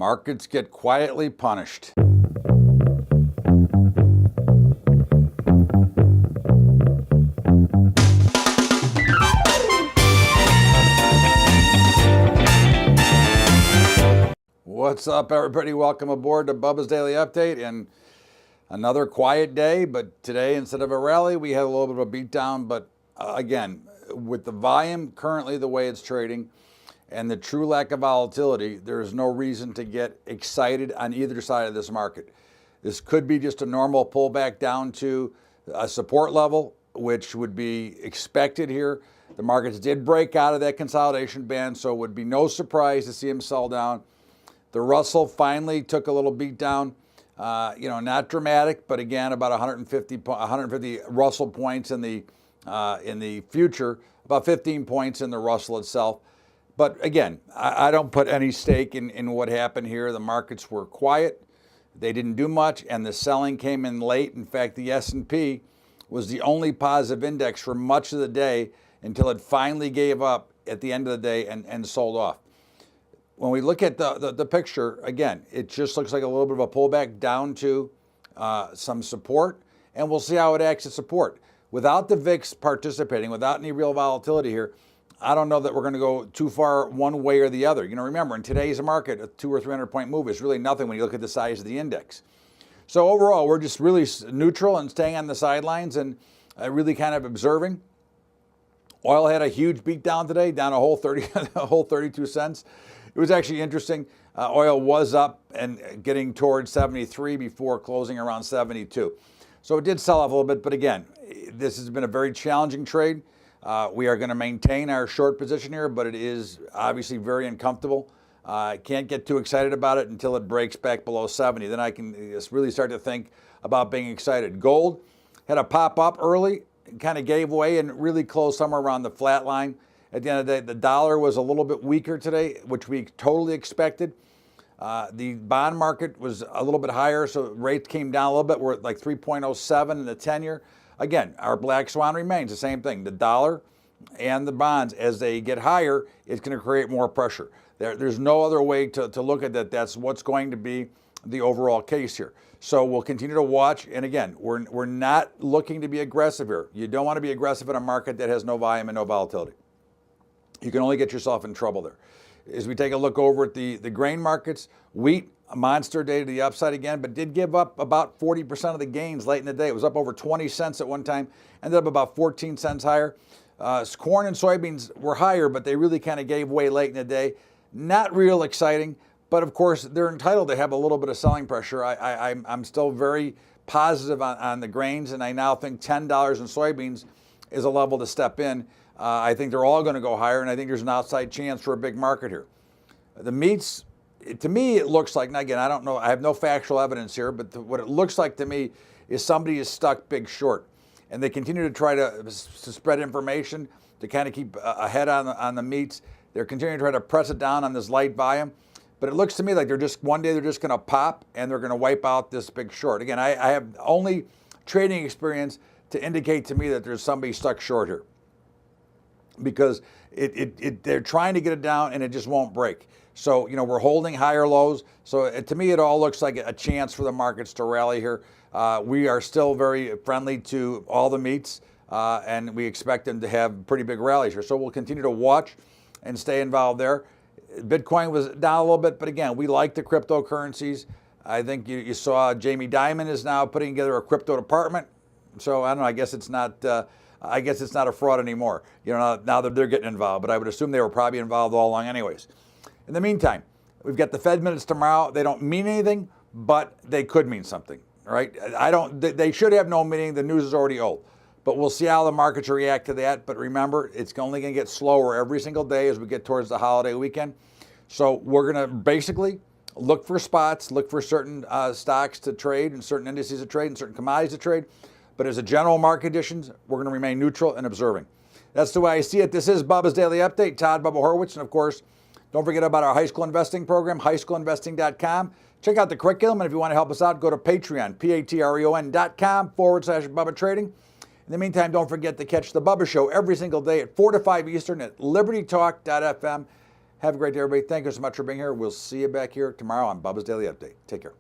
Markets get quietly punished. What's up, everybody? Welcome aboard to Bubba's Daily Update. And another quiet day, but today instead of a rally, we had a little bit of a beatdown. But again, with the volume currently the way it's trading and the true lack of volatility, there's no reason to get excited on either side of this market. This could be just a normal pullback down to a support level, which would be expected here. The markets did break out of that consolidation band, so it would be no surprise to see them sell down. The Russell finally took a little beat down, not dramatic, but again, about 150 Russell points in the future, about 15 points in the Russell itself. But again, I don't put any stake in what happened here. The markets were quiet. They didn't do much, and the selling came in late. In fact, the S&P was the only positive index for much of the day until it finally gave up at the end of the day and sold off. When we look at the picture, again, it just looks like a little bit of a pullback down to some support, and we'll see how it acts as support. Without the VIX participating, without any real volatility here, I don't know that we're going to go too far one way or the other. Remember, in today's market, a 200 or 300 point move is really nothing when you look at the size of the index. So overall, we're just really neutral and staying on the sidelines and really kind of observing. Oil had a huge beat down today, down a whole 32 cents. It was actually interesting. Oil was up and getting towards 73 before closing around 72. So it did sell off a little bit, but again, this has been a very challenging trade. We are going to maintain our short position here, but it is obviously very uncomfortable. Can't get too excited about it until it breaks back below 70. Then I can just really start to think about being excited. Gold had a pop up early, kind of gave way and really closed somewhere around the flat line. At the end of the day, the dollar was a little bit weaker today, which we totally expected. The bond market was a little bit higher, so rates came down a little bit. We're at like 3.07 in the 10-year. Again, our black swan remains the same thing. The dollar and the bonds, as they get higher, it's going to create more pressure. There's no other way to look at that. That's what's going to be the overall case here. So we'll continue to watch. And again, we're not looking to be aggressive here. You don't want to be aggressive in a market that has no volume and no volatility. You can only get yourself in trouble there. As we take a look over at the grain markets, wheat, a monster day to the upside again, but did give up about 40% of the gains late in the day. It was up over 20 cents at one time, ended up about 14 cents higher. Corn and soybeans were higher, but they really kind of gave way late in the day. Not real exciting, but of course, they're entitled to have a little bit of selling pressure. I'm still very positive on the grains, and I now think $10 in soybeans is a level to step in. I think they're all going to go higher, and I think there's an outside chance for a big market here. The meats, to me, it looks like, and again, I don't know, I have no factual evidence here, but what it looks like to me is somebody is stuck big short, and they continue to try to spread information to kind of keep ahead on the meats. They're continuing to try to press it down on this light volume, but it looks to me like one day they're just going to pop and they're going to wipe out this big short. Again, I have only trading experience to indicate to me that there's somebody stuck short here, because they're trying to get it down and it just won't break. So, we're holding higher lows. So to me, it all looks like a chance for the markets to rally here. We are still very friendly to all the meats, and we expect them to have pretty big rallies here. So we'll continue to watch and stay involved there. Bitcoin was down a little bit, but again, we like the cryptocurrencies. I think you saw Jamie Dimon is now putting together a crypto department. So I don't know, I guess it's not a fraud anymore, now that they're getting involved, but I would assume they were probably involved all along anyways. In the meantime, we've got the Fed minutes tomorrow. They don't mean anything, but they could mean something, right? They should have no meaning. The news is already old, but we'll see how the markets react to that. But remember, it's only going to get slower every single day as we get towards the holiday weekend. So we're going to basically look for spots, look for certain stocks to trade and certain indices to trade and certain commodities to trade. But as a general market conditions, we're going to remain neutral and observing. That's the way I see it. This is Bubba's Daily Update. Todd Bubba Horwitz. And of course, don't forget about our high school investing program, highschoolinvesting.com. Check out the curriculum. And if you want to help us out, go to Patreon, patreon.com/Bubba Trading. In the meantime, don't forget to catch the Bubba Show every single day at 4 to 5 Eastern at libertytalk.fm. Have a great day, everybody. Thank you so much for being here. We'll see you back here tomorrow on Bubba's Daily Update. Take care.